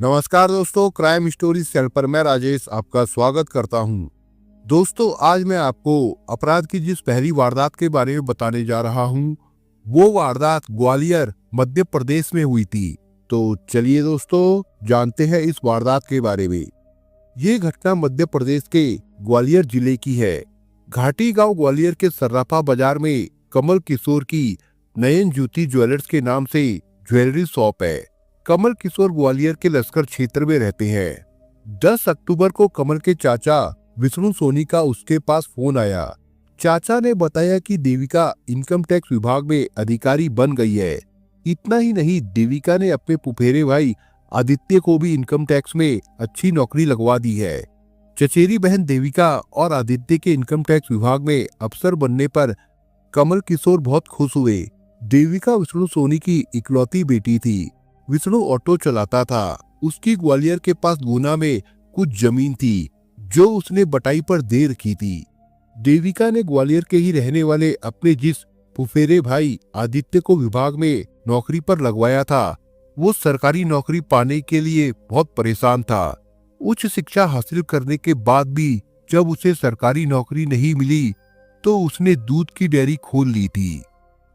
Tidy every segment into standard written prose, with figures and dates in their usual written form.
नमस्कार दोस्तों, crime stories channel पर मैं राजेश आपका स्वागत करता हूं। दोस्तों, आज मैं आपको अपराध की जिस पहली वारदात के बारे में बताने जा रहा हूं, वो वारदात ग्वालियर मध्य प्रदेश में हुई थी। तो चलिए दोस्तों, जानते हैं इस वारदात के बारे में। ये घटना मध्य प्रदेश के ग्वालियर जिले की है। घाटी गांव ग्वालियर के सर्राफा बाजार में कमल किशोर की नयन ज्योति ज्वेलर्स के नाम से ज्वेलरी शॉप है। कमल किशोर ग्वालियर के लश्कर क्षेत्र में रहते हैं। 10 अक्टूबर को कमल के चाचा विष्णु सोनी का उसके पास फोन आया। चाचा ने बताया कि देविका इनकम टैक्स विभाग में अधिकारी बन गई है। इतना ही नहीं, देविका ने अपने फुफेरे भाई आदित्य को भी इनकम टैक्स में अच्छी नौकरी लगवा दी है। चचेरी बहन देविका और आदित्य के इनकम टैक्स विभाग में अफसर बनने पर कमल किशोर बहुत खुश हुए। देविका विष्णु सोनी की इकलौती बेटी थी। विष्णु ऑटो चलाता था। उसकी ग्वालियर के पास गुना में कुछ जमीन थी जो उसने बटाई पर दे रखी थी। देविका ने ग्वालियर के ही रहने वाले अपने जिस फुफेरे भाई आदित्य को विभाग में नौकरी पर लगवाया था, वो सरकारी नौकरी पाने के लिए बहुत परेशान था। उच्च शिक्षा हासिल करने के बाद भी जब उसे सरकारी नौकरी नहीं मिली तो उसने दूध की डेयरी खोल ली थी।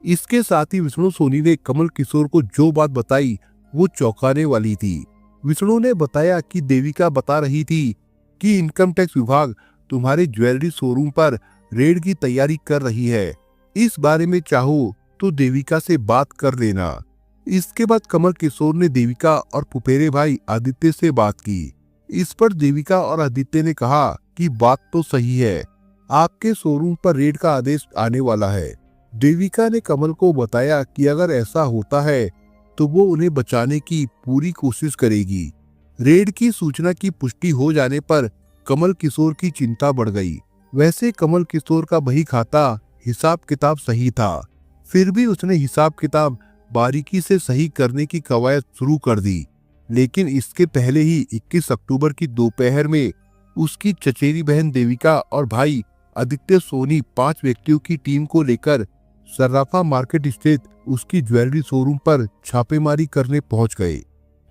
इसके साथ ही विष्णु सोनी ने कमल किशोर को जो बात बताई वो चौंकाने वाली थी। विष्णु ने बताया कि देविका बता रही थी कि इनकम टैक्स विभाग तुम्हारे ज्वेलरी शोरूम पर रेड की तैयारी कर रही है। इस बारे में चाहो तो देविका से बात कर लेना। इसके बाद कमल किशोर ने देविका और फुफेरे भाई आदित्य से बात की। इस पर देविका और आदित्य ने कहा कि बात तो सही है, आपके शोरूम पर रेड का आदेश आने वाला है। देविका ने कमल को बताया कि अगर ऐसा होता है तो वो उन्हें बचाने की पूरी कोशिश करेगी। रेड की सूचना की पुष्टि हो जाने पर कमल किशोर की चिंता बढ़ गई। वैसे कमल किशोर का बही खाता हिसाब किताब सही था, फिर भी उसने हिसाब किताब बारीकी से सही करने की कवायद शुरू कर दी। लेकिन इसके पहले ही 21 अक्टूबर की दोपहर में उसकी चचेरी बहन देविका और भाई आदित्य सोनी 5 व्यक्तियों की टीम को लेकर सर्राफा मार्केट स्थित उसकी ज्वेलरी शोरूम पर छापेमारी करने पहुंच गए।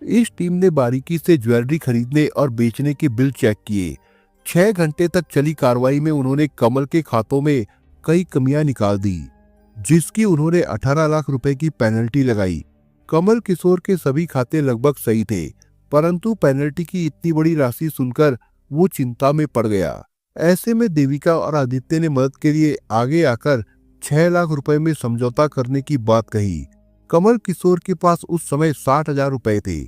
इस टीम ने बारीकी से ज्वेलरी खरीदने और बेचने के बिल चेक किए। 6 घंटे तक चली कार्रवाई में उन्होंने कमल के खातों में कई कमियां निकाल दी, जिसकी उन्होंने 18 लाख रुपए की पेनल्टी लगाई। कमल किशोर के सभी खाते लगभग सही थे, परंतु पेनल्टी की इतनी बड़ी राशि सुनकर वो चिंता में पड़ गया। ऐसे में देविका और आदित्य ने मदद के लिए आगे आकर 6 लाख रुपए में समझौता करने की बात कही। कमल किशोर के पास उस समय 60,000 रुपए थे।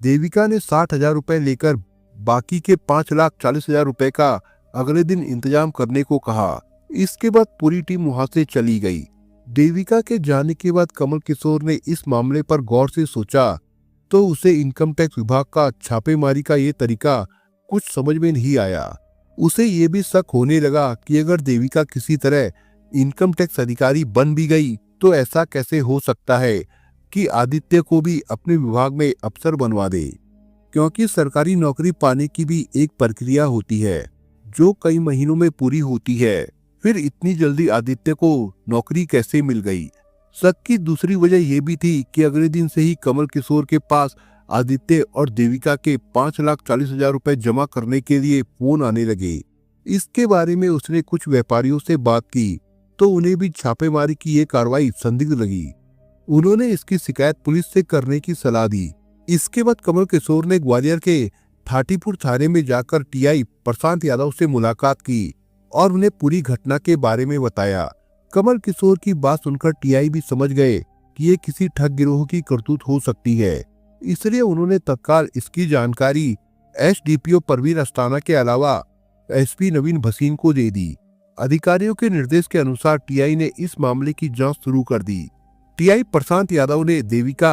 देविका ने 60,000 रुपए लेकर बाकी के 5,40,000 रुपए का अगले दिन इंतजाम करने को कहा। इसके बाद पूरी टीम वहां से चली गई। देविका के जाने के बाद कमल किशोर ने इस मामले पर गौर से सोचा तो उसे इनकम टैक्स विभाग का छापेमारी का ये तरीका कुछ समझ में नहीं आया। उसे ये भी शक होने लगा कि अगर देविका किसी तरह इनकम टैक्स अधिकारी बन भी गई तो ऐसा कैसे हो सकता है कि आदित्य को भी अपने विभाग में अफसर बनवा दे, क्योंकि सरकारी नौकरी पाने की भी एक प्रक्रिया होती है जो कई महीनों में पूरी होती है। फिर इतनी जल्दी आदित्य को नौकरी कैसे मिल गई? शक की दूसरी वजह यह भी थी कि अगले दिन से ही कमल किशोर के पास आदित्य और देविका के 5,40,000 रुपए जमा करने के लिए फोन आने लगे। इसके बारे में उसने कुछ व्यापारियों से बात की तो उन्हें भी छापेमारी की ये कार्रवाई संदिग्ध लगी। उन्होंने इसकी शिकायत पुलिस से करने की सलाह दी। इसके बाद कमल किशोर ने ग्वालियर के थाटीपुर थाने में जाकर टीआई प्रशांत यादव से मुलाकात की और उन्हें पूरी घटना के बारे में बताया। कमल किशोर की बात सुनकर टीआई भी समझ गए कि ये किसी ठग गिरोह की करतूत हो सकती है, इसलिए उन्होंने तत्काल इसकी जानकारी एसडीपीओ परवीन अस्थाना के अलावा एसपी नवीन भसीन को दे दी। अधिकारियों के निर्देश के अनुसार टीआई ने इस मामले की जांच शुरू कर दी। टीआई प्रशांत यादव ने देविका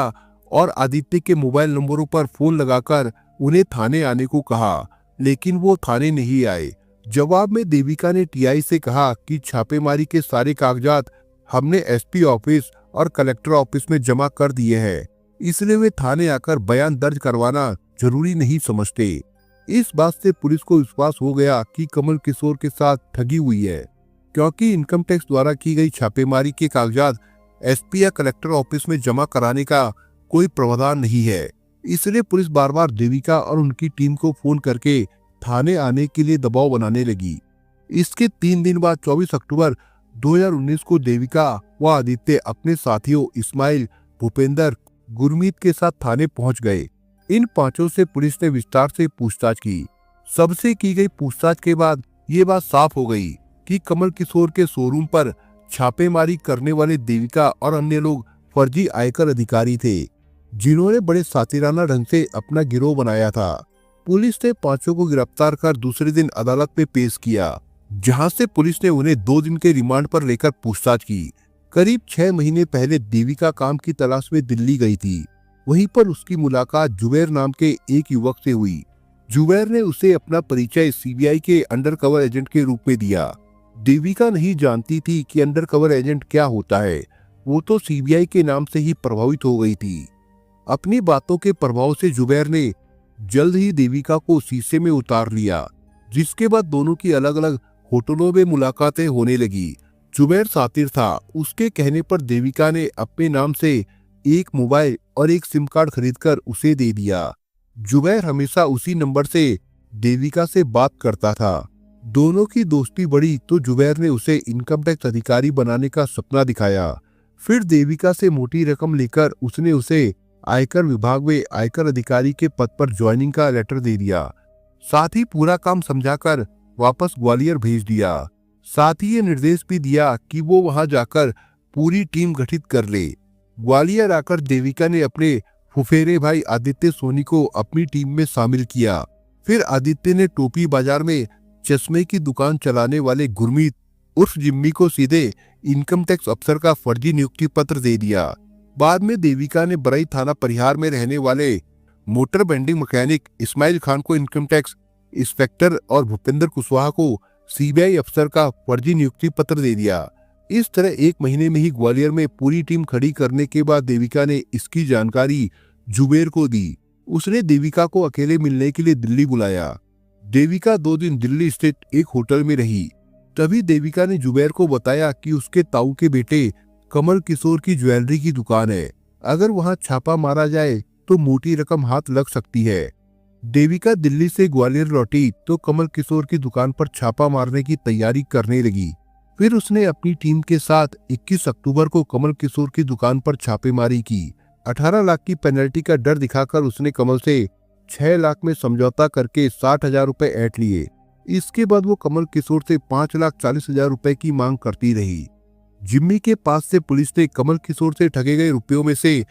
और आदित्य के मोबाइल नंबरों पर फोन लगाकर उन्हें थाने आने को कहा, लेकिन वो थाने नहीं आए। जवाब में देविका ने टीआई से कहा कि छापेमारी के सारे कागजात हमने एसपी ऑफिस और कलेक्टर ऑफिस में जमा कर दिए हैं, इसलिए वे थाने आकर बयान दर्ज करवाना जरूरी नहीं समझते। इस बात से पुलिस को विश्वास हो गया कि कमल किशोर के साथ ठगी हुई है, क्योंकि इनकम टैक्स द्वारा की गई छापेमारी के कागजात एसपी या कलेक्टर ऑफिस में जमा कराने का कोई प्रावधान नहीं है। इसलिए पुलिस बार बार देविका और उनकी टीम को फोन करके थाने आने के लिए दबाव बनाने लगी। इसके 3 दिन बाद 24 अक्टूबर 2019 को देविका व आदित्य अपने साथियों इस्माइल, भूपेंद्र, गुरमीत के साथ थाने पहुंच गए। इन पांचों से पुलिस ने विस्तार से पूछताछ की। सबसे की गई पूछताछ के बाद ये बात साफ हो गई कि कमल किशोर के शोरूम पर छापेमारी करने वाले देविका और अन्य लोग फर्जी आयकर अधिकारी थे, जिन्होंने बड़े सातिराना ढंग से अपना गिरोह बनाया था। पुलिस ने पांचों को गिरफ्तार कर दूसरे दिन अदालत में पेश किया, जहां से पुलिस ने उन्हें 2 दिन के रिमांड पर लेकर पूछताछ की। करीब 6 महीने पहले देविका काम की तलाश में दिल्ली गई थी। वहीं पर उसकी मुलाकात जुबैर नाम के एक युवक से हुई। जुबैर ने उसे अपना परिचय सीबीआई के अंडरकवर एजेंट के रूप में दिया। देविका नहीं जानती थी कि अंडरकवर एजेंट क्या होता है। वो तो सीबीआई के नाम से ही प्रभावित हो गई थी। अपनी बातों के प्रभाव से जुबैर ने जल्द ही देविका को शीशे में उतार लिया, जिसके बाद दोनों की अलग अलग होटलों में मुलाकातें होने लगी। जुबैर सातिर था। उसके कहने पर देविका ने अपने नाम से एक मोबाइल और एक सिम कार्ड खरीदकर उसे दे दिया। जुबैर हमेशा उसी नंबर से देविका से बात करता था। दोनों की दोस्ती बढ़ी तो जुबैर ने उसे इनकम टैक्स अधिकारी बनाने का सपना दिखाया। फिर देविका से मोटी रकम लेकर उसने उसे आयकर विभाग में आयकर अधिकारी के पद पर ज्वाइनिंग का लेटर दे दिया। साथ ही पूरा काम समझाकर वापस ग्वालियर भेज दिया। साथ ही ये निर्देश भी दिया कि वो वहां जाकर पूरी टीम गठित कर ले। ग्वालियर आकर देविका ने अपने फुफेरे भाई आदित्य सोनी को अपनी टीम में शामिल किया। फिर आदित्य ने टोपी बाजार में चश्मे की दुकान चलाने वाले गुरमीत उर्फ जिम्मी को सीधे इनकम टैक्स अफसर का फर्जी नियुक्ति पत्र दे दिया। बाद में देविका ने बरई थाना परिहार में रहने वाले motor bending mechanic Ismail Khan को इनकम टैक्स इंस्पेक्टर और भूपेंद्र कुशवाहा को सीबीआई अफसर का फर्जी नियुक्ति पत्र दे दिया। इस तरह 1 महीने में ही ग्वालियर में पूरी टीम खड़ी करने के बाद देविका ने इसकी जानकारी जुबैर को दी। उसने देविका को अकेले मिलने के लिए दिल्ली बुलाया। देविका 2 दिन दिल्ली स्थित एक होटल में रही। तभी देविका ने जुबैर को बताया कि उसके ताऊ के बेटे कमल किशोर की ज्वेलरी की दुकान है। अगर वहां छापा मारा जाए तो मोटी रकम हाथ लग सकती है। देविका दिल्ली से ग्वालियर लौटी तो कमल किशोर की दुकान पर छापा मारने की तैयारी करने लगी। फिर उसने अपनी टीम के साथ 21 अक्टूबर को कमल किशोर की दुकान पर छापेमारी की। 18 लाख की पेनल्टी का डर दिखाकर उसने कमल से 6 लाख में समझौता करके 60,000 रुपए ऐंठ लिए। इसके बाद वो कमल किशोर से 5,40,000 रुपए की मांग करती रही। जिम्मी के पास से पुलिस ने कमल किशोर से ठगे गए रुपयों में से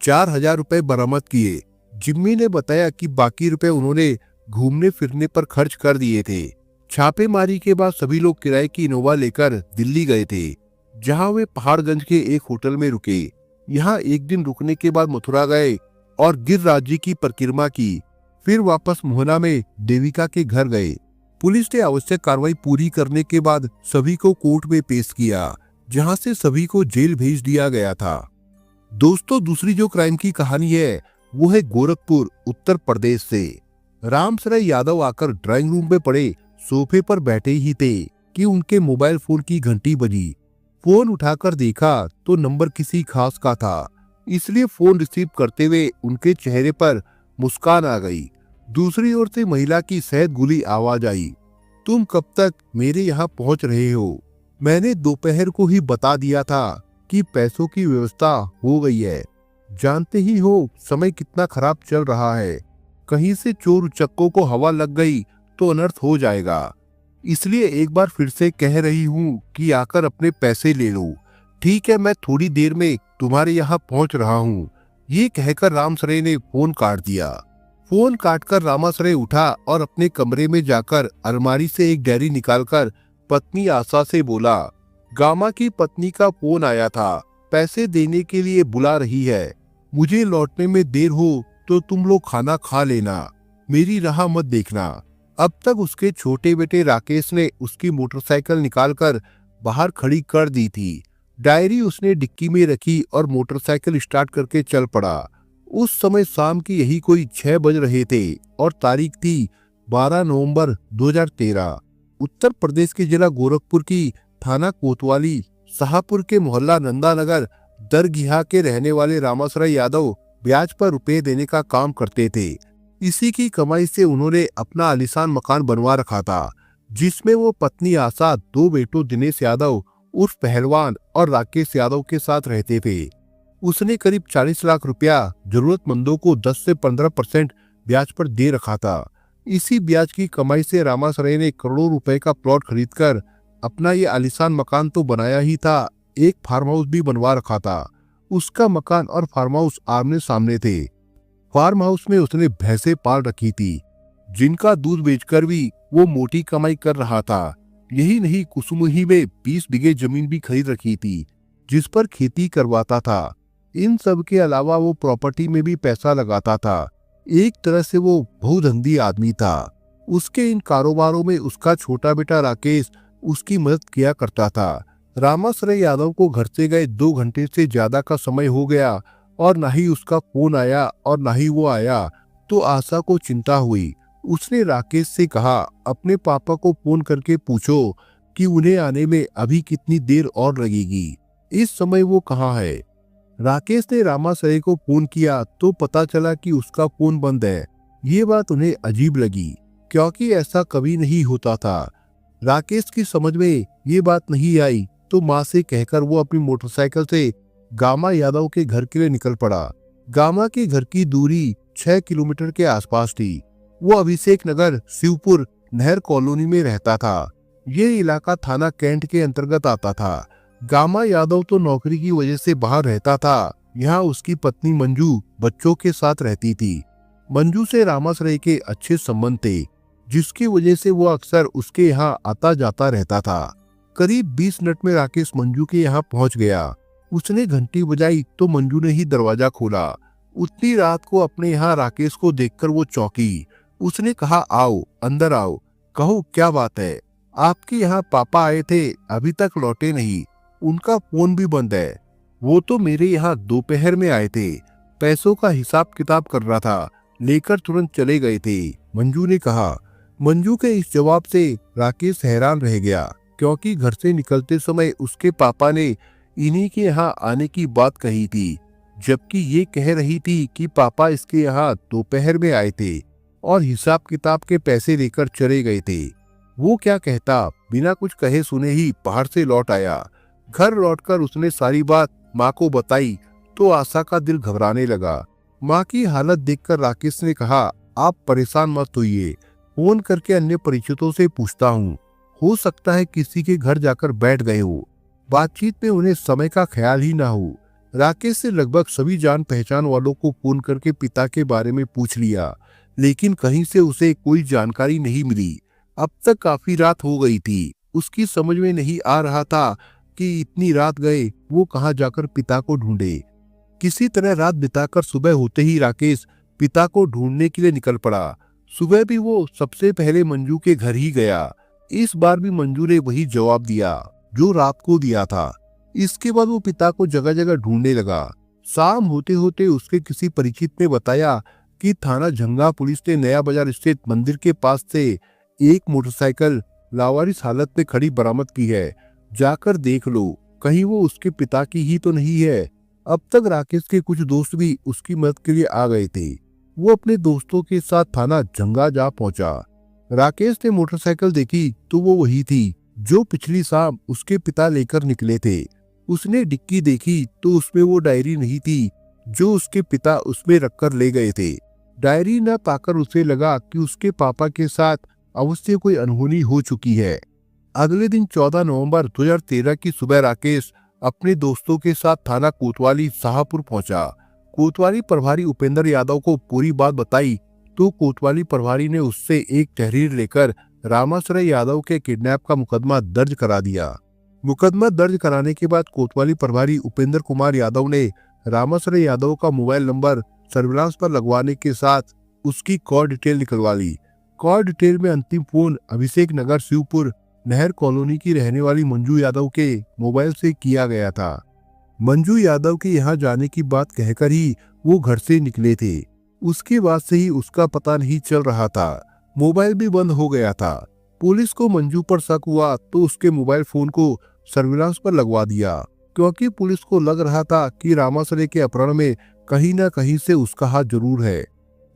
4,000 रुपए बरामद किए। जिम्मी ने बताया कि बाकी रुपए उन्होंने घूमने फिरने पर खर्च कर दिए थे। छापेमारी के बाद सभी लोग किराए की इनोवा लेकर दिल्ली गए थे, जहां वे पहाड़गंज के एक होटल में रुके। यहाँ एक दिन रुकने के बाद मथुरा गए और गिरिराज की परिक्रमा की। फिर वापस मोहना में देविका के घर गए। पुलिस ने आवश्यक कार्रवाई पूरी करने के बाद सभी को कोर्ट में पेश किया, जहां से सभी को जेल भेज दिया गया था। दोस्तों, दूसरी जो क्राइम की कहानी है वो है गोरखपुर उत्तर प्रदेश से। रामसराय यादव आकर ड्राइंग रूम में पड़े सोफे पर बैठे ही थे कि उनके मोबाइल फोन की घंटी बजी। फोन उठाकर देखा तो नंबर किसी खास का था, इसलिए फोन रिसीव करते हुए उनके चेहरे पर मुस्कान आ गई। दूसरी ओर से महिला की सहज गुली आवाज आई, तुम कब तक मेरे यहाँ पहुँच रहे हो? मैंने दोपहर को ही बता दिया था कि पैसों की व्यवस्था हो गई है। जानते ही हो समय कितना खराब चल रहा है। कहीं से चोर उचक्कों को हवा लग गई तो अनर्थ हो जाएगा। इसलिए एक बार फिर से कह रही हूँ कि आकर अपने पैसे ले लो। ठीक है, मैं थोड़ी देर में तुम्हारे यहाँ पहुँच रहा हूँ। ये कहकर रामसरे ने फोन काट दिया। फोन काटकर रामासरे उठा और अपने कमरे में जाकर अलमारी से एक डायरी निकालकर पत्नी आशा से बोला, गामा की पत्नी का फोन आया था, पैसे देने के लिए बुला रही है। मुझे लौटने में देर हो तो तुम लोग खाना खा लेना, मेरी राह मत देखना। अब तक उसके छोटे बेटे राकेश ने उसकी मोटरसाइकिल निकालकर बाहर खड़ी कर दी थी। डायरी उसने डिक्की में रखी और मोटरसाइकिल स्टार्ट करके चल पड़ा। उस समय शाम की यही कोई 6 बज रहे थे और तारीख थी 12 नवंबर 2013। उत्तर प्रदेश के जिला गोरखपुर की थाना कोतवाली शाहपुर के मोहल्ला नंदानगर दरगिहा के रहने वाले रामासराय यादव ब्याज पर रुपए देने का काम करते थे। इसी की कमाई से उन्होंने अपना आलीशान मकान बनवा रखा था, जिसमें वो पत्नी आशा, 2 बेटों दिनेश यादव उर्फ पहलवान और राकेश यादव के साथ रहते थे। उसने करीब 40 लाख रुपया जरूरतमंदों को 10 से 15% ब्याज पर दे रखा था। इसी ब्याज की कमाई से रामाश्रय ने करोड़ों रुपए का प्लॉट खरीदकर अपना ये आलीशान मकान तो बनाया ही था, एक फार्म हाउस भी बनवा रखा था। उसका मकान और फार्म हाउस आमने सामने थे। फार्म हाउस में उसने भैंसें पाल रखी थी, जिनका दूध बेचकर भी वो मोटी कमाई कर रहा था। यही नहीं, कुसुमही में 20 बीघे जमीन भी खरीद रखी थी, जिस पर खेती करवाता था। इन सब के अलावा वो प्रॉपर्टी में भी पैसा लगाता था। एक तरह से वो बहुधंधी आदमी था। उसके इन कारोबारों में उसका छोटा बेटा राकेश उसकी मदद किया करता था। रामाश्रय यादव को घर से गए 2 घंटे से ज्यादा का समय हो गया और ना ही उसका फोन आया और ना ही वो आया, तो आशा को चिंता हुई। उसने राकेश से कहा, अपने पापा को फोन करके पूछो कि उन्हें आने में अभी कितनी देर और लगेगी, इस समय वो कहाँ है। राकेश ने रामाश्रय को फोन किया तो पता चला कि उसका फोन बंद है। ये बात उन्हें अजीब लगी, क्योंकि ऐसा कभी नहीं होता था। राकेश की समझ में ये बात नहीं आई तो माँ से कहकर वो अपनी मोटरसाइकिल से गामा यादव के घर के लिए निकल पड़ा। गामा के घर की दूरी 6 किलोमीटर के आसपास थी। वो अभिषेक नगर शिवपुर नहर कॉलोनी में रहता था। ये इलाका थाना कैंट के अंतर्गत आता था। गामा यादव तो नौकरी की वजह से बाहर रहता था। यहाँ उसकी पत्नी मंजू बच्चों के साथ रहती थी। मंजू से रामाश्रय के अच्छे संबंध थे, जिसकी वजह से वो अक्सर उसके यहाँ आता जाता रहता था। करीब 20 मिनट में राकेश मंजू के यहाँ पहुंच गया। उसने घंटी बजाई तो मंजू ने ही दरवाजा खोला। उतनी रात को अपने यहाँ राकेश को देखकर वो चौंकी। उसने कहा, आओ अंदर आओ, कहो क्या बात है। आपके यहाँ पापा आए थे, अभी तक लौटे नहीं, उनका फोन भी बंद है। वो तो मेरे यहाँ दोपहर में आए थे, पैसों का हिसाब किताब कर रहा था, लेकर तुरंत चले गए थे, मंजू ने कहा। मंजू के इस जवाब से राकेश हैरान रह गया, क्योंकि घर से निकलते समय उसके पापा ने इन्हीं के यहाँ आने की बात कही थी, जबकि ये कह रही थी कि पापा इसके यहाँ दोपहर में आए थे और हिसाब किताब के पैसे लेकर चले गए थे। वो क्या कहता, बिना कुछ कहे सुने ही बाहर से लौट आया। घर लौटकर उसने सारी बात माँ को बताई तो आशा का दिल घबराने लगा। माँ की हालत देखकर राकेश ने कहा, आप परेशान मत होइए, फोन करके अन्य परिचितों से पूछता हूँ, हो सकता है किसी के घर जाकर बैठ गए हो। बातचीत में उन्हें समय का ख्याल ही ना हो। राकेश से लगभग सभी जान पहचान वालों को फोन करके पिता के बारे में पूछ लिया, लेकिन कहीं से उसे कोई जानकारी नहीं मिली। अब तक काफी रात हो गई थी। उसकी समझ में नहीं आ रहा था कि इतनी रात गए वो कहाँ जाकर पिता को ढूंढे। किसी तरह रात बिताकर सुबह होते ही राकेश पिता को ढूंढने के लिए निकल पड़ा। सुबह भी वो सबसे पहले मंजू के घर ही गया। इस बार भी मंजू ने वही जवाब दिया जो रात को दिया था। इसके बाद वो पिता को जगह जगह ढूंढने लगा। शाम होते होते उसके किसी परिचित ने बताया कि थाना झंगा पुलिस ने नया बाजार स्थित मंदिर के पास से एक मोटरसाइकिल लावारिस हालत में खड़ी बरामद की है। जाकर देख लो, कहीं वो उसके पिता की ही तो नहीं है। अब तक राकेश के कुछ दोस्त भी उसकी मदद के लिए आ गए थे। वो अपने दोस्तों के साथ थाना झंगा जा पहुंचा। राकेश ने मोटरसाइकिल देखी तो वो वही थी जो पिछली शाम उसके पिता लेकर निकले थे। उसने डिक्की देखी तो उसमें वो डायरी नहीं थी जो उसके पिता उसमें रखकर ले गए थे। डायरी न पाकर उसे लगा कि उसके पापा के साथ अवश्य कोई अनहोनी हो चुकी है। अगले दिन 14 नवंबर 2013 की सुबह राकेश अपने दोस्तों के साथ थाना कोतवाली शाहपुर पहुंचा। कोतवाली प्रभारी उपेंद्र यादव को पूरी बात बताई तो कोतवाली प्रभारी ने उससे एक तहरीर लेकर रामाश्रय यादव के किडनैप का मुकदमा दर्ज करा दिया। मुकदमा दर्ज कराने के बाद कोतवाली प्रभारी उपेंद्र कुमार यादव ने रामाश्रय यादव का मोबाइल नंबर सर्विलांस पर लगवाने के साथ उसकी कॉल डिटेल निकलवा ली। कॉल डिटेल में अंतिम फोन अभिषेक नगर शिवपुर नहर कॉलोनी की रहने वाली मंजू यादव के मोबाइल से किया गया था। मंजू यादव के यहाँ जाने की बात कहकर ही वो घर से निकले थे। उसके बाद से ही उसका पता नहीं चल रहा था। मोबाइल भी बंद हो गया था। पुलिस को मंजू पर शक हुआ तो उसके मोबाइल फोन को सर्विलांस पर लगवा दिया, क्योंकि पुलिस को लग रहा था कि रामाश्रय के अपहरण में कहीं ना कहीं से उसका हाथ जरूर है।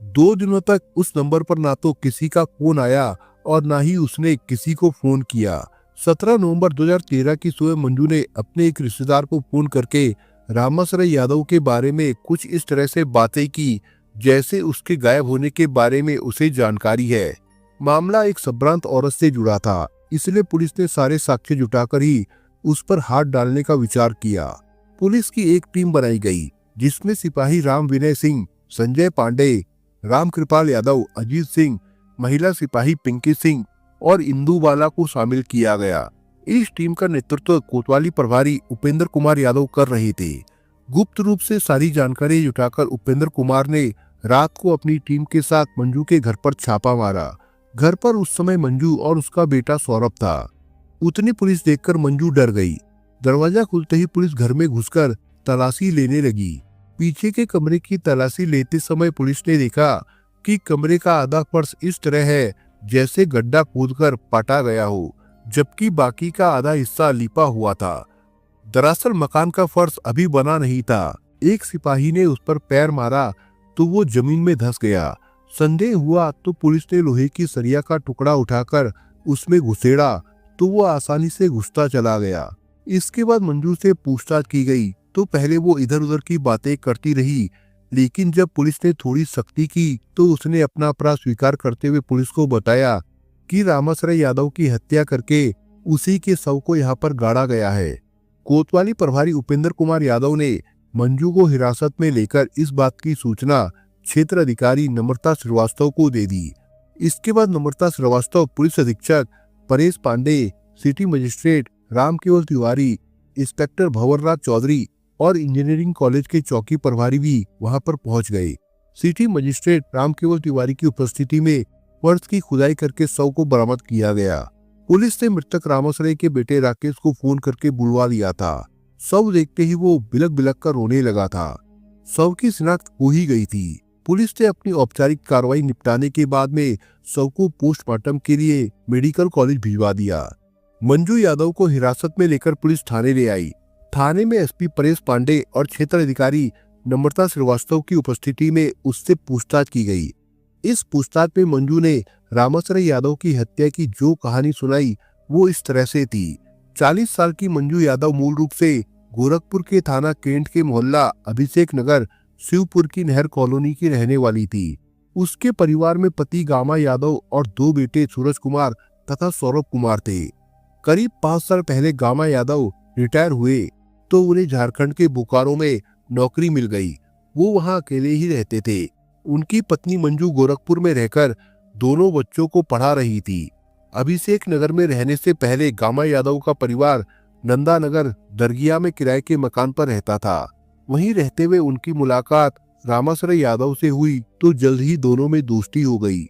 2 दिनों तक उस नंबर पर ना तो किसी का फोन आया और ना ही उसने किसी को फोन किया। 17 नवंबर 2013 की सुबह मंजू ने अपने एक रिश्तेदार को फोन करके रामाश्रय यादव के बारे में कुछ इस तरह से बातें की जैसे उसके गायब होने के बारे में उसे जानकारी है। मामला एक संभ्रांत औरत से जुड़ा था, इसलिए पुलिस ने सारे साक्ष्य जुटाकर ही उस पर हाथ डालने का विचार किया। पुलिस की एक टीम बनाई गई जिसमें सिपाही राम विनय सिंह, संजय पांडे, राम कृपाल यादव, अजीत सिंह, महिला सिपाही पिंकी सिंह और इंदुबाला को शामिल किया गया। इस टीम का नेतृत्व कोतवाली प्रभारी उपेंद्र कुमार यादव कर रहे थे। गुप्त रूप से सारी जानकारी जुटाकर उपेंद्र कुमार ने रात को अपनी टीम के साथ मंजू के घर पर छापा मारा। घर पर उस समय मंजू और उसका बेटा सौरभ था। उतनी पुलिस देखकर मंजू डर गई। दरवाजा खुलते ही पुलिस घर में घुसकर तलाशी लेने लगी। पीछे के कमरे की तलाशी लेते समय पुलिस ने देखा कि कमरे का आधा फर्श इस तरह है जैसे गड्ढा खोदकर पाटा गया हो, जबकि बाकी का आधा हिस्सा लिपा हुआ था। दरअसल मकान का फर्श अभी बना नहीं था। एक सिपाही ने उस पर पैर मारा तो वो जमीन में धंस गया। संदेह हुआ तो पुलिस ने लोहे की सरिया का टुकड़ा उठाकर उसमें घुसेड़ा तो वो आसानी से घुसता चला गया। इसके बाद मंजू से पूछताछ की गई तो पहले वो इधर उधर की बातें करती रही, लेकिन जब पुलिस ने थोड़ी सख्ती की तो उसने अपना अपराध स्वीकार करते हुए पुलिस को बताया कि रामाश्रय यादव की हत्या करके उसी के शव को यहाँ पर गाड़ा गया है। कोतवाली प्रभारी उपेंद्र कुमार यादव ने मंजू को हिरासत में लेकर इस बात की सूचना क्षेत्र अधिकारी नम्रता श्रीवास्तव को दे दी। इसके बाद नम्रता श्रीवास्तव पुलिस अधीक्षक परेश पांडे, सिटी मजिस्ट्रेट राम केवल तिवारी, इंस्पेक्टर भंवरराज चौधरी और इंजीनियरिंग कॉलेज के चौकी प्रभारी भी वहां पर पहुंच गए। सिटी मजिस्ट्रेट राम केवल तिवारी की उपस्थिति में फर्श की खुदाई करके शव को बरामद किया गया। पुलिस ने मृतक रामाश्रय के बेटे राकेश को फोन करके बुलवा लिया था। शव देखते ही वो बिलक बिलक कर रोने लगा था। शव की शिनाख्त हो ही गई थी। पुलिस ने अपनी औपचारिक कार्रवाई निपटाने के बाद में शव को पोस्टमार्टम के लिए मेडिकल कॉलेज भिजवा दिया। मंजू यादव को हिरासत में लेकर पुलिस थाने ले आई। थाने में एसपी परेश पांडे और क्षेत्र अधिकारी नम्रता श्रीवास्तव की उपस्थिति में उससे पूछताछ की गई। इस पूछताछ में मंजू ने रामाश्रय यादव की हत्या की जो कहानी सुनाई वो इस तरह से थी। 40 साल की मंजू यादव मूल रूप से गोरखपुर के थाना केंट के मोहल्ला अभिषेक नगर शिवपुर की नहर कॉलोनी की रहने वाली थी। उसके परिवार में पति गामा यादव और 2 बेटे सूरज कुमार तथा सौरभ कुमार थे। करीब 5 साल पहले गामा यादव रिटायर हुए तो उन्हें झारखंड के बोकारो में नौकरी मिल गई। वो वहां अकेले ही रहते थे। उनकी पत्नी मंजू गोरखपुर में रहकर दोनों बच्चों को पढ़ा रही थी। अभिषेक नगर में रहने से पहले गामा यादव का परिवार नंदा नगर दरगिया में किराए के मकान पर रहता था। वहीं रहते हुए उनकी मुलाकात रामाश्रय यादव से हुई तो जल्द ही दोनों में दोस्ती हो गई।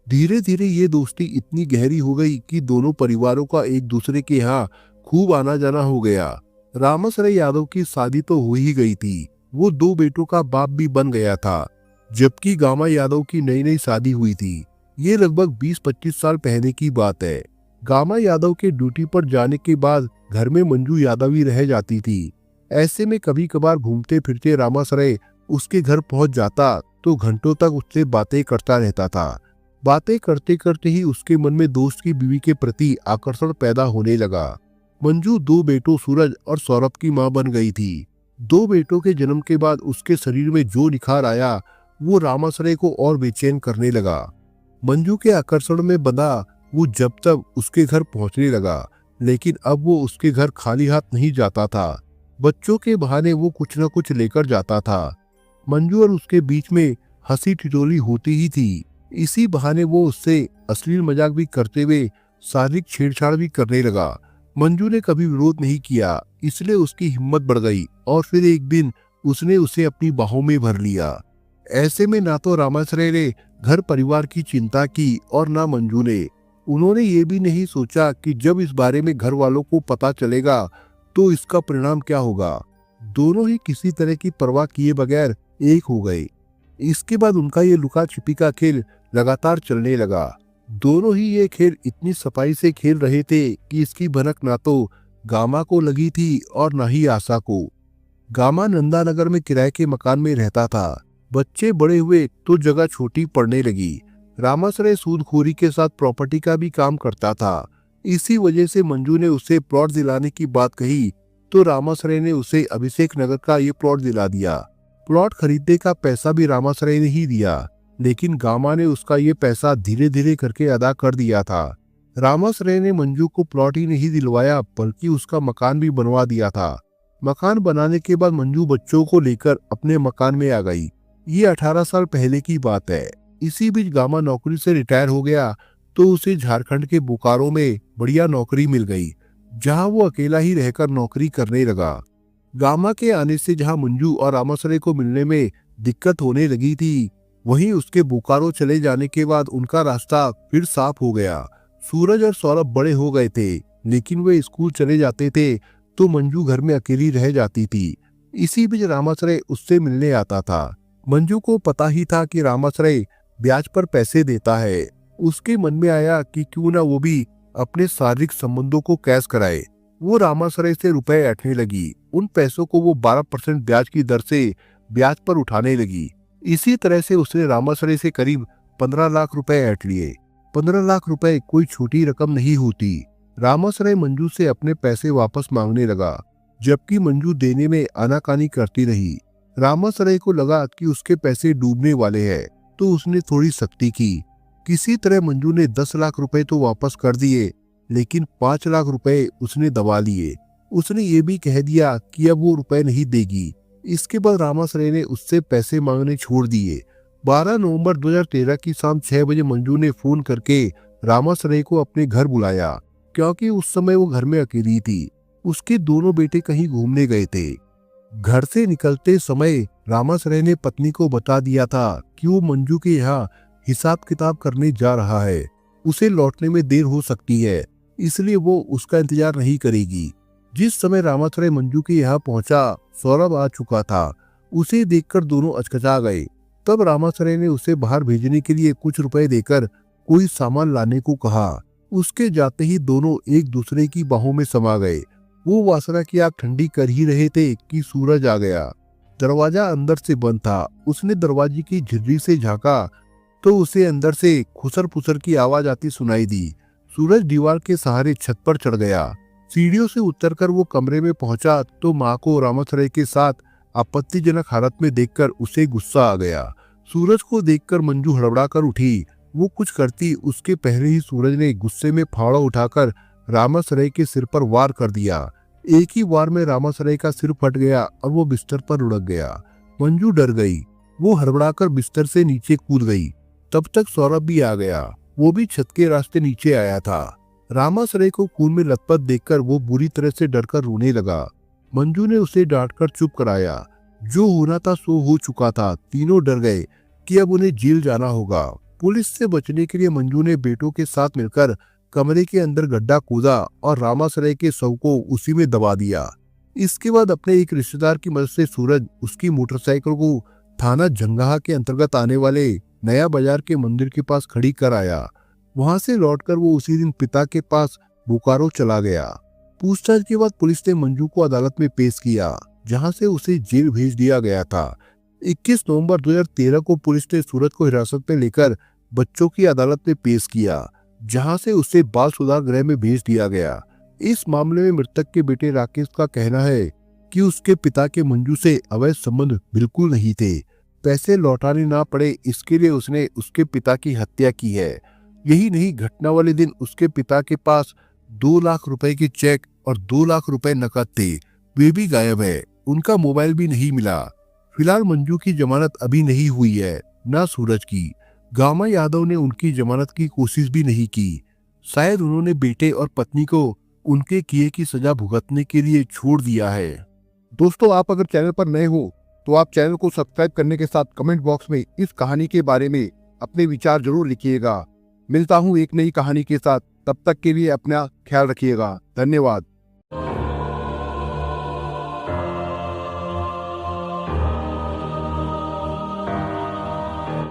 धीरे धीरे ये दोस्ती इतनी गहरी हो गई कि दोनों परिवारों का एक दूसरे के यहाँ खूब आना जाना हो गया। रामाश्रय यादव की शादी तो हो ही गई थी। वो 2 बेटों का बाप भी बन गया था, जबकि गामा यादव की नई नई शादी हुई थी। ये लगभग 20-25 साल पहले की बात है। गामा यादव के ड्यूटी पर जाने के बाद घर में मंजू यादव ही रह जाती थी। ऐसे में कभी कभार घूमते फिरते रामाश्रय उसके घर पहुंच जाता तो घंटों तक उससे बातें करता रहता था। बातें करते करते ही उसके मन में दोस्त की बीवी के प्रति आकर्षण पैदा होने लगा। मंजू 2 बेटों सूरज और सौरभ की मां बन गई थी। 2 बेटों के जन्म के बाद उसके शरीर में जो निखार आया वो रामाश्रय को और बेचैन करने लगा। मंजू के आकर्षण में बंधा वो जब तक उसके घर पहुंचने लगा, लेकिन अब वो उसके घर खाली हाथ नहीं जाता था। बच्चों के बहाने वो कुछ न कुछ लेकर जाता था। मंजू और उसके बीच में हंसी ठिठोली होती ही थी। इसी बहाने वो उससे अश्लील मजाक भी करते हुए शारीरिक छेड़छाड़ भी करने लगा। मंजू ने कभी विरोध नहीं किया, इसलिए उसकी हिम्मत बढ़ गई और फिर एक दिन उसने उसे अपनी बाहों में भर लिया। ऐसे में ना तो रामाश्रय ने घर परिवार की चिंता की और ना मंजू ने। उन्होंने ये भी नहीं सोचा कि जब इस बारे में घर वालों को पता चलेगा तो इसका परिणाम क्या होगा। दोनों ही किसी तरह की परवाह किए बगैर एक हो गए। इसके बाद उनका ये लुका छिपी का खेल लगातार चलने लगा। दोनों ही ये खेल इतनी सफाई से खेल रहे थे कि इसकी भनक ना तो गामा को लगी थी और ना ही आशा को। गामा नंदानगर में किराए के मकान में रहता था। बच्चे बड़े हुए तो जगह छोटी पड़ने लगी। रामाश्रय सूदखोरी के साथ प्रॉपर्टी का भी काम करता था। इसी वजह से मंजू ने उसे प्लॉट दिलाने की बात कही तो रामाश्रय ने उसे अभिषेक नगर का ये प्लॉट दिला दिया। प्लॉट खरीदने का पैसा भी रामाश्रय ने ही दिया, लेकिन गामा ने उसका ये पैसा धीरे धीरे करके अदा कर दिया था। रामाश्रय ने मंजू को प्लॉट ही नहीं दिलवाया बल्कि उसका मकान भी बनवा दिया था। मकान बनाने के बाद मंजू बच्चों को लेकर अपने मकान में आ गई। ये 18 साल पहले की बात है। इसी बीच गामा नौकरी से रिटायर हो गया तो उसे झारखंड के बोकारो में बढ़िया नौकरी मिल गई, जहां वो अकेला ही रहकर नौकरी करने लगा। गामा के आने से जहां मंजू और रामाश्रय को मिलने में दिक्कत होने लगी थी, वहीं उसके बोकारो चले जाने के बाद उनका रास्ता फिर साफ हो गया। सूरज और सौरभ बड़े हो गए थे, लेकिन वे स्कूल चले जाते थे तो मंजू घर में अकेली रह जाती थी। इसी बीच रामाश्रय उससे मिलने आता था। मंजू को पता ही था कि रामाश्रय ब्याज पर पैसे देता है। उसके मन में आया कि क्यों ना वो भी अपने शारीरिक संबंधों को कैश कराए। वो रामाश्रय से रुपए ऐंठने लगी। उन पैसों को वो 12% ब्याज की दर से ब्याज पर उठाने लगी। इसी तरह से उसने रामाश्रय से करीब 15 लाख रुपए ऐंठ लिए। 15 लाख रुपए कोई छोटी रकम नहीं होती। रामाश्रय मंजू से अपने पैसे वापस मांगने लगा, जबकि मंजू देने में आनाकानी करती रही। रामाश्रय को लगा कि उसके पैसे डूबने वाले हैं, तो उसने थोड़ी सख्ती की। किसी तरह मंजू ने 10 लाख रुपए तो वापस कर दिए, लेकिन 5 लाख रुपए उसने दबा लिए। उसने ये भी कह दिया कि अब वो रुपए नहीं देगी। इसके बाद रामाश्रय ने उससे पैसे मांगने छोड़ दिए। 12 नवंबर 2013 की शाम 6 बजे मंजू ने फोन करके रामाश्रय को अपने घर बुलाया, क्योंकि उस समय वो घर में अकेली थी। उसके दोनों बेटे कहीं घूमने गए थे। घर से निकलते समय रामाश्रय ने पत्नी को बता दिया था कि वो मंजू के यहाँ हिसाब किताब करने जा रहा है। उसे लौटने में देर हो सकती है, इसलिए वो उसका इंतजार नहीं करेगी। जिस समय रामाश्रय मंजू के यहाँ पहुंचा, सौरभ आ चुका था। उसे देखकर दोनों अचकचा गए। तब रामाश्रय ने उसे बाहर भेजने के लिए कुछ रुपए देकर कोई सामान लाने को कहा। उसके जाते ही दोनों एक दूसरे की बाहों में समा गए। वो वासना की आग ठंडी कर ही रहे थे कि सूरज आ गया। दरवाजा अंदर से बंद था। उसने दरवाजे की झिर्री से झांका तो उसे अंदर से खुसर पुसर की आवाज आती सुनाई दी। सूरज दीवार के सहारे छत पर चढ़ गया। सीढ़ियों से उतरकर वो कमरे में पहुंचा तो माँ को रामाश्रय के साथ आपत्तिजनक हालत में देखकर उसे गुस्सा आ गया। सूरज को देखकर मंजू हड़बड़ा कर उठी। वो कुछ करती उसके पहले ही सूरज ने गुस्से में फावड़ा उठाकर रामाश्रय के सिर पर वार कर दिया। एक ही वार में रामाश्रय का सिर फट गया और वो बिस्तर पर लुढ़क गया। मंजू डर गई। वो हड़बड़ाकर बिस्तर से नीचे कूद गई। तब तक सौरभ भी आ गया। वो भी छत के रास्ते नीचे आया था। रामाश्रय को खून में लथपथ देखकर वो बुरी तरह से डरकर रोने लगा। मंजू ने उसे डांटकर चुप कराया। जो होना था सो हो चुका था। तीनों डर गए कि अब उन्हें जेल जाना होगा। पुलिस से बचने के लिए मंजू ने बेटों के साथ मिलकर कमरे के अंदर गड्ढा कूदा और रामाश्रय के शव को उसी में दबा दिया। इसके बाद अपने एक रिश्तेदार की मदद से सूरज उसकी मोटरसाइकिल को थाना जंगाहा के अंतर्गत आने वाले नया बाजार के मंदिर के पास खड़ी कर आया। वहां से लौटकर वो उसी दिन पिता के पास बोकारो चला गया। पूछताछ के बाद पुलिस ने मंजू को अदालत में पेश किया, जहां से उसे जेल भेज दिया गया था। 21 नवंबर 2013 को पुलिस ने सूरज को हिरासत में लेकर बच्चों की अदालत में पेश किया, जहां से उसे बाल सुधार गृह में भेज दिया गया। इस मामले में मृतक के बेटे राकेश का कहना है कि उसके पिता के मंजू से अवैध संबंध बिल्कुल नहीं थे। पैसे लौटाने ना पड़े इसके लिए उसने उसके पिता की हत्या की है। यही नहीं, घटना वाले दिन उसके पिता के पास 2 लाख रुपए के चेक और 2 लाख रुपए नकद थे, वे भी गायब है। उनका मोबाइल भी नहीं मिला। फिलहाल मंजू की जमानत अभी नहीं हुई है, ना सूरज की। गामा यादव ने उनकी जमानत की कोशिश भी नहीं की। शायद उन्होंने बेटे और पत्नी को उनके किए की सजा भुगतने के लिए छोड़ दिया है। दोस्तों, आप अगर चैनल पर नए हो तो आप चैनल को सब्सक्राइब करने के साथ कमेंट बॉक्स में इस कहानी के बारे में अपने विचार जरूर लिखिएगा। मिलता हूँ एक नई कहानी के साथ। तब तक के लिए अपना ख्याल रखिएगा। धन्यवाद।